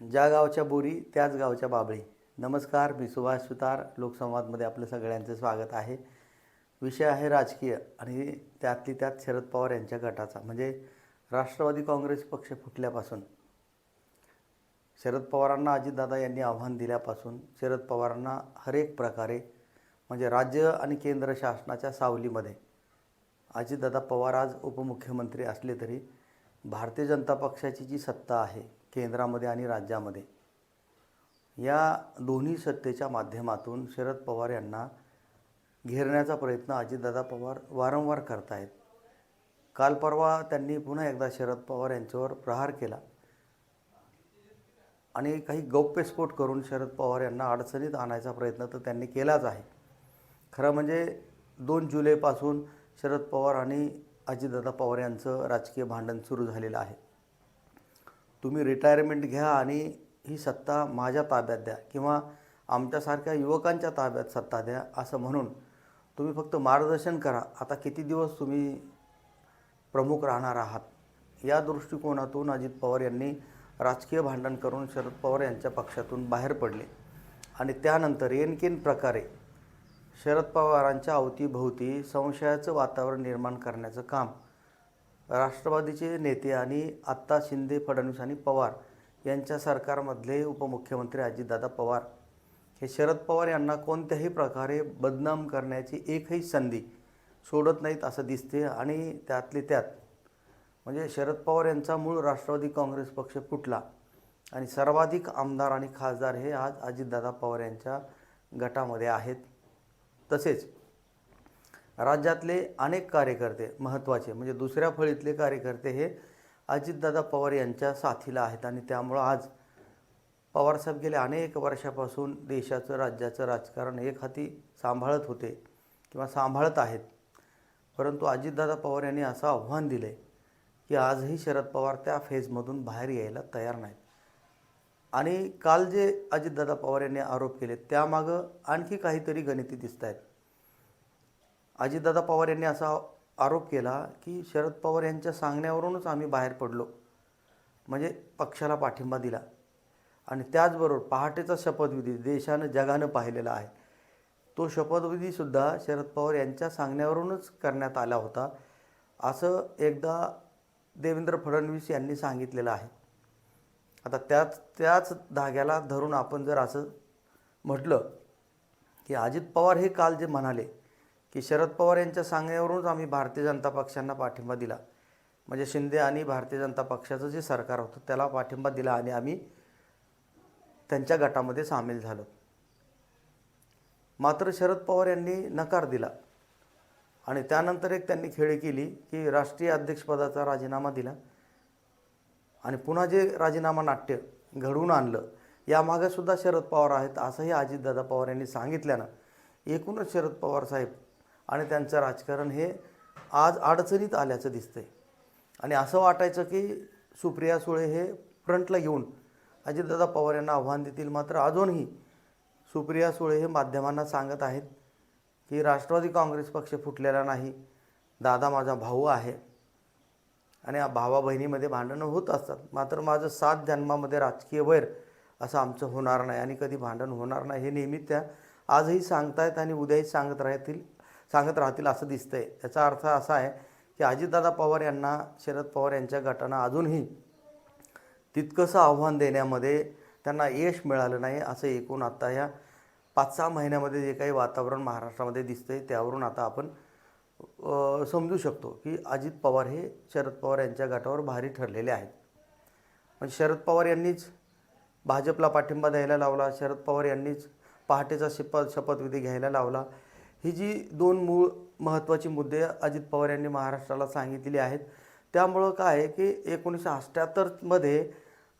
ज्या गावच्या बोरी त्याच गावच्या बाबळी. नमस्कार, मी सुभाष सुतार. लोकसंवादमध्ये आपलं सगळ्यांचं स्वागत आहे. विषय आहे राजकीय आणि त्यातली त्यात शरद पवार यांच्या गटाचा. म्हणजे राष्ट्रवादी काँग्रेस पक्ष फुटल्यापासून, शरद पवारांना अजितदादा यांनी आव्हान दिल्यापासून शरद पवारांना हरेक प्रकारे म्हणजे राज्य आणि केंद्र शासनाच्या सावलीमध्ये अजितदादा पवार आज उपमुख्यमंत्री असले तरी भारतीय जनता पक्षाची जी सत्ता आहे केंद्रामध्ये आणि राज्यामध्ये, या दोन्ही सत्तेच्या माध्यमातून शरद पवार यांना घेरण्याचा प्रयत्न अजितदादा पवार वारंवार करत आहेत. काल परवा त्यांनी पुन्हा एकदा शरद पवार यांच्यावर प्रहार केला आणि काही गौप्यस्फोट करून शरद पवार यांना अडचणीत आणायचा प्रयत्न तर त्यांनी केलाच आहे. खरं म्हणजे 2 जुलैपासून शरद पवार आणि अजितदादा पवार यांचं राजकीय भांडण सुरू झालेलं आहे. तुम्ही रिटायरमेंट घ्या आणि ही सत्ता माझ्या ताब्यात द्या किंवा आमच्यासारख्या युवकांच्या ताब्यात सत्ता द्या असं म्हणून तुम्ही फक्त मार्गदर्शन करा. आता किती दिवस तुम्ही प्रमुख राहणार आहात, या दृष्टिकोनातून अजित पवार यांनी राजकीय भांडण करून शरद पवार यांच्या पक्षातून बाहेर पडले आणि त्यानंतर एनकेन प्रकारे शरद पवारांच्या अवतीभोवती संशयाचं वातावरण निर्माण करण्याचं काम राष्ट्रवादीचे नेते आणि आत्ता शिंदे, फडणवीस आणि पवार यांच्या सरकारमधले उपमुख्यमंत्री अजितदादा पवार हे शरद पवार यांना कोणत्याही प्रकारे बदनाम करण्याची एकही संधी सोडत नाहीत असं दिसते. आणि त्यातले त्यात म्हणजे शरद पवार यांचा मूळ राष्ट्रवादी काँग्रेस पक्ष फुटला आणि सर्वाधिक आमदार आणि खासदार हे आज अजितदादा पवार यांच्या गटामध्ये आहेत. तसेच राज्यातले अनेक कार्यकर्ते महत्त्वाचे म्हणजे दुसऱ्या फळीतले कार्यकर्ते हे अजितदादा पवार यांच्या साथीला आहेत आणि त्यामुळं आज पवारसाहेब गेल्या अनेक वर्षापासून देशाचं, राज्याचं राजकारण एक हाती सांभाळत होते किंवा सांभाळत आहेत. परंतु अजितदादा पवार यांनी असं आव्हान दिले की आजही शरद पवार त्या फेजमधून बाहेर यायला तयार नाहीत. आणि काल जे अजितदादा पवार यांनी आरोप केले त्यामागं आणखी काहीतरी गणिती दिसत आहेत. अजितदादा पवार यांनी असा आरोप केला की शरद पवार यांच्या सांगण्यावरूनच आम्ही बाहेर पडलो, म्हणजे पक्षाला पाठिंबा दिला. आणि त्याचबरोबर पहाटेचा शपथविधी देशानं जगानं पाहिलेला आहे, तो शपथविधीसुद्धा शरद पवार यांच्या सांगण्यावरूनच करण्यात आला होता असं एकदा देवेंद्र फडणवीस यांनी सांगितलेलं आहे. आता त्याच धाग्याला धरून आपण जर असं म्हटलं की अजित पवार हे काल जे म्हणाले की शरद पवार यांच्या सांगण्यावरूनच आम्ही भारतीय जनता पक्षांना पाठिंबा दिला, म्हणजे शिंदे आणि भारतीय जनता पक्षाचं जे सरकार होतं त्याला पाठिंबा दिला आणि आम्ही त्यांच्या गटामध्ये सामील झालो. मात्र शरद पवार यांनी नकार दिला आणि त्यानंतर एक त्यांनी खेळी केली की राष्ट्रीय अध्यक्षपदाचा राजीनामा दिला आणि पुन्हा जे राजीनामा नाट्य घडवून आणलं यामागेसुद्धा शरद पवार आहेत असंही अजितदादा पवार यांनी सांगितल्यानं एकूणच शरद पवार साहेब आणि त्यांचं राजकारण हे आज अडचणीत आल्याचं दिसतंय. आणि असं वाटायचं की सुप्रिया सुळे हे फ्रंटला घेऊन अजितदादा पवार यांना आव्हान देतील. मात्र अजूनही सुप्रिया सुळे हे माध्यमांना सांगत आहेत की राष्ट्रवादी काँग्रेस पक्ष फुटलेला नाही, दादा माझा भाऊ आहे आणि भावा बहिणीमध्ये भांडणं होत असतात, मात्र माझं 7 जन्मामध्ये राजकीय वैर असं आमचं होणार नाही आणि कधी भांडण होणार नाही हे नेहमी त्या आजही सांगतायत आणि उद्याही सांगत राहतील असं दिसतंय. याचा अर्थ असा आहे की अजितदादा पवार यांना शरद पवार यांच्या गटानं अजूनही तितकंसं आव्हान देण्यामध्ये त्यांना यश मिळालं नाही असं एकूण आता या 5-6 महिन्यामध्ये जे काही वातावरण महाराष्ट्रामध्ये दिसतंय त्यावरून आता आपण समजू शकतो की अजित पवार हे शरद पवार यांच्या गटावर भारी ठरलेले आहेत. म्हणजे शरद पवार यांनीच भाजपला पाठिंबा द्यायला लावला, शरद पवार यांनीच पहाटेचा शपथविधी घ्यायला लावला. ही जी 2 मूळ महत्त्वाची मुद्दे अजित पवार यांनी महाराष्ट्राला सांगितलेली आहेत. त्यामुळं काय आहे की 1978मध्ये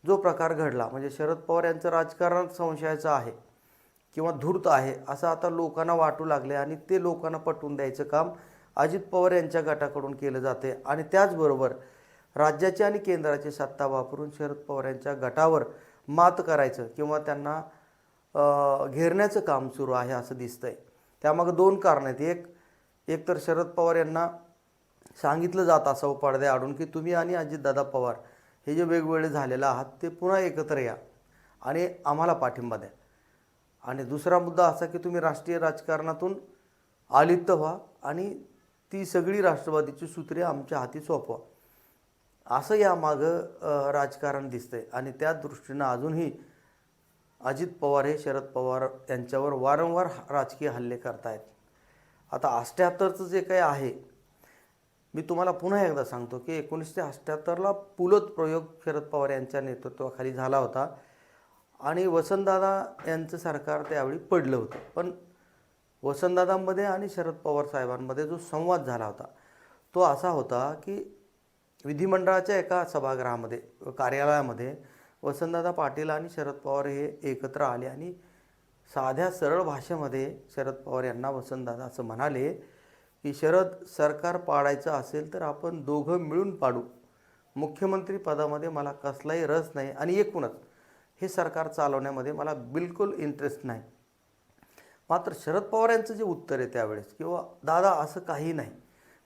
जो प्रकार घडला म्हणजे शरद पवार यांचं राजकारण संशयाचं आहे किंवा धूर्त आहे असं आता लोकांना वाटू लागले आणि ते लोकांना पटवून द्यायचं काम अजित पवार यांच्या गटाकडून केलं जाते. आणि त्याचबरोबर राज्याची आणि केंद्राची सत्ता वापरून शरद पवार यांच्या गटावर मात करायचं किंवा त्यांना घेरण्याचं काम सुरू आहे असं दिसतंय. त्यामागं 2 कारणं आहेत. एक तर शरद पवार यांना सांगितलं जात असावं पडद्याआडून की तुम्ही आणि अजितदादा पवार हे जे वेगवेगळे झालेले आहात ते पुन्हा एकत्र या आणि आम्हाला पाठिंबा द्या. आणि दुसरा मुद्दा असा की तुम्ही राष्ट्रीय राजकारणातून आलिप्त व्हा आणि ती सगळी राष्ट्रवादीची सूत्रे आमच्या हाती सोपवा, असं यामागं राजकारण दिसतंय. आणि त्या दृष्टीनं अजूनही अजित पवार हे शरद पवार यांच्यावर वारंवार राजकीय हल्ले करतायत. आता 88चं जे काही आहे, मी तुम्हाला पुन्हा एकदा सांगतो की 1978ला पुलत प्रयोग शरद पवार यांच्या नेतृत्वाखाली झाला होता आणि वसंतदादा यांचं सरकार त्यावेळी पडलं होतं. पण वसंतदादांमध्ये आणि शरद पवार साहेबांमध्ये जो संवाद झाला होता तो असा होता की विधिमंडळाच्या एका सभागृहामध्ये कार्यालयामध्ये वसंतदादा पाटील आणि शरद पवार हे एकत्र आले आणि साध्या सरळ भाषेमध्ये शरद पवार यांना वसंतदादा असं म्हणाले की शरद, सरकार पाडायचं असेल तर आपण दोघं मिळून पाडू. मुख्यमंत्री पदामध्ये मला कसलाही रस नाही आणि एकूणच हे सरकार चालवण्यामध्ये मला बिलकुल इंटरेस्ट नाही. मात्र शरद पवार यांचं जे उत्तर आहे त्यावेळेस किंवा दादा असं काही नाही,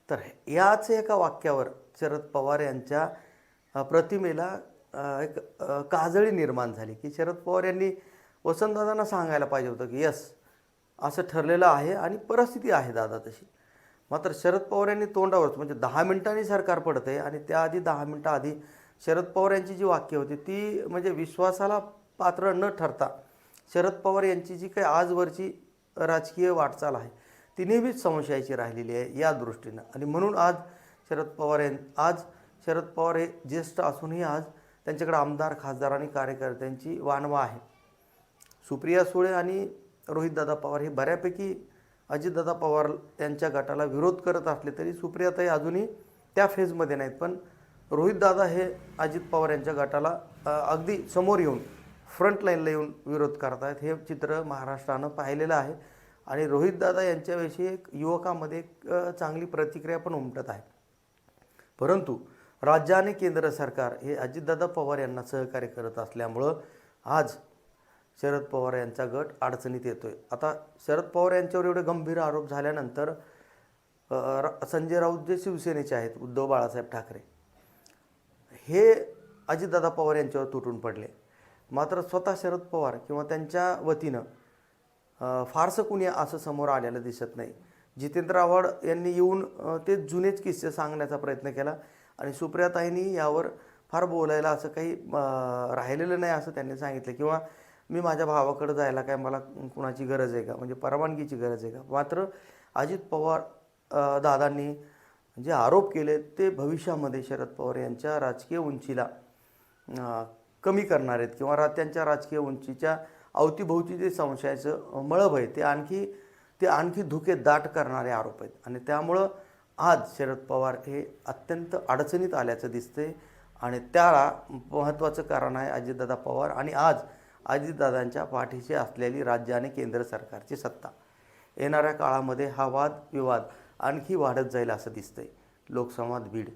तर याच एका वाक्यावर शरद पवार यांच्या प्रतिमेला एक काजळी निर्माण झाली की शरद पवार यांनी वसंतदादांना सांगायला पाहिजे होतं की यस, असं ठरलेलं आहे आणि परिस्थिती आहे दादा तशी. मात्र शरद पवार यांनी तोंडावरच, म्हणजे 10 मिनिटांनी सरकार पडतं आहे आणि त्याआधी 10 मिनिटं आधी शरद पवार यांची जी वाक्य होती ती म्हणजे विश्वासाला पात्र न ठरता शरद पवार यांची जी काही आजवरची राजकीय वाटचाल आहे ती नेहमीच संशयाची राहिलेली आहे या दृष्टीनं. आणि म्हणून आज शरद पवार हे ज्येष्ठ असूनही आज त्यांच्याकडे आमदार, खासदार आणि कार्यकर्त्यांची वानवा आहे. सुप्रिया सुळे आणि रोहितदादा पवार हे बऱ्यापैकी अजितदादा पवार यांच्या गटाला विरोध करत असले तरी सुप्रियाताई अजूनही त्या फेजमध्ये नाहीत. पण रोहितदादा हे अजित पवार यांच्या गटाला अगदी समोर येऊन फ्रंट लाईनला येऊन विरोध करतायत. हे चित्र महाराष्ट्रानं पाहिलेलं आहे आणि रोहितदादा यांच्याविषयी एक युवकामध्ये एक चांगली प्रतिक्रिया पण उमटत आहे. परंतु राज्य आणि केंद्र सरकार हे अजितदादा पवार यांना सहकार्य करत असल्यामुळं आज शरद पवार यांचा गट अडचणीत येतोय. आता शरद पवार यांच्यावर एवढे गंभीर आरोप झाल्यानंतर संजय राऊत जे शिवसेनेचे आहेत, उद्धव बाळासाहेब ठाकरे, हे अजितदादा पवार यांच्यावर तुटून पडले. मात्र स्वतः शरद पवार किंवा त्यांच्या वतीनं फारसं कुणी असं समोर आलेलं दिसत नाही. जितेंद्र आव्हाड यांनी येऊन ते जुनेच किस्से सांगण्याचा प्रयत्न केला आणि सुप्रियाताईंनी यावर फार बोलायला असं काही राहिलेलं नाही असं त्यांनी सांगितलं. किंवा मी माझ्या भावाकडे जायला काय मला कुणाची गरज आहे का, म्हणजे परवानगीची गरज आहे का. मात्र अजित पवार दादांनी जे आरोप केले ते भविष्यामध्ये शरद पवार यांच्या राजकीय उंचीला कमी करणार आहेत किंवा त्यांच्या राजकीय उंचीच्या अवतीभोवती जे संशयाचं मळब आहे ते आणखी धुके दाट करणारे आरोप आहेत. आणि त्यामुळं आज शरद पवार हे अत्यंत अडचणीत आल्याचं दिसतंय आणि त्याला महत्त्वाचं कारण आहे अजितदादा पवार आणि आज अजितदादांच्या पाठीशी असलेली राज्य आणि केंद्र सरकारची सत्ता. येणाऱ्या काळामध्ये हा वाद विवाद आणखी वाढत जाईल असं दिसतंय. लोकसंवाद बीड.